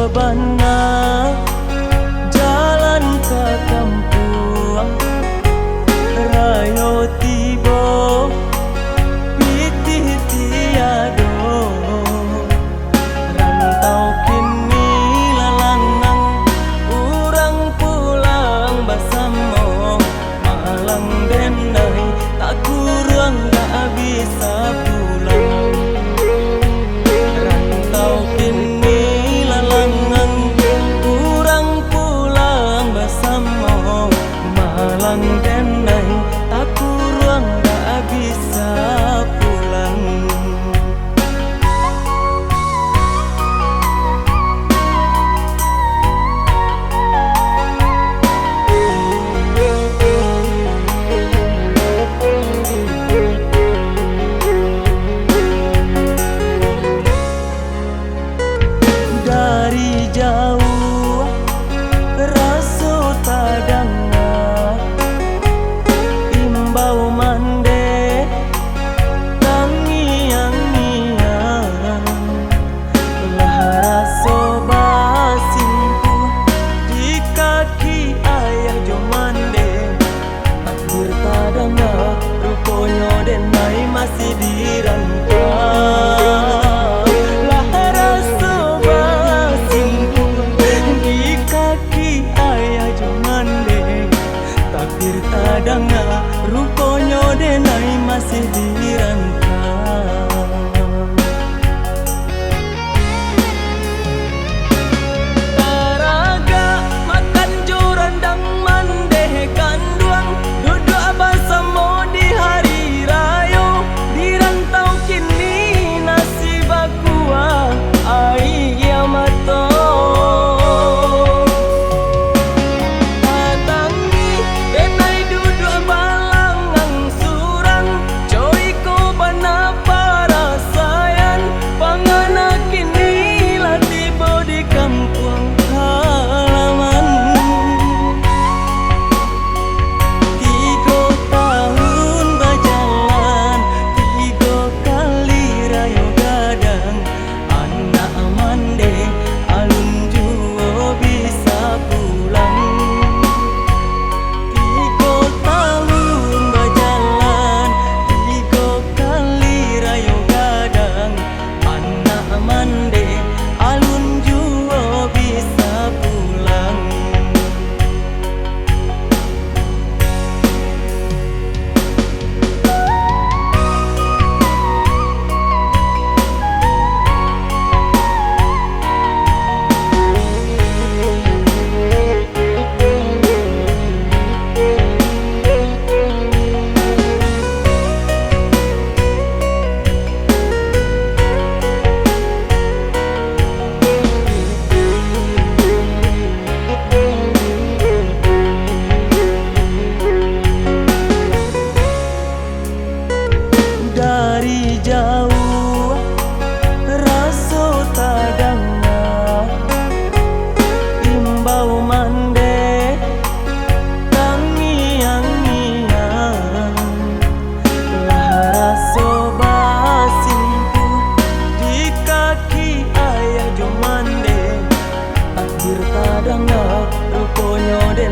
rebana jalan ke kampung rayo tibo pitih tiado rantau kini lalangang urang pulang basamo malang denai tak kurang gak bisa pulang rantau kini lalangang urang pulang basamo malang denai tak kurang gak bisa pulang. Dari jauh rasa tadanga imbau mande tangiang-ngiang lah rasa basimpu di kaki ayah jo mande takdir tadanga rupanya denai masih dirantau. Takdir tadanga rupanya denai masih dirantau. Taraga makan jurandang mandeh kanduang duduk abah samo di hari rayo dirantau kini nasib akuah ayah mato. Dari jauh rasa tadanga imbau mande tangiang-ngiang lah rasa basimpu di kaki ayah jo mande takdir tadanga rupanya den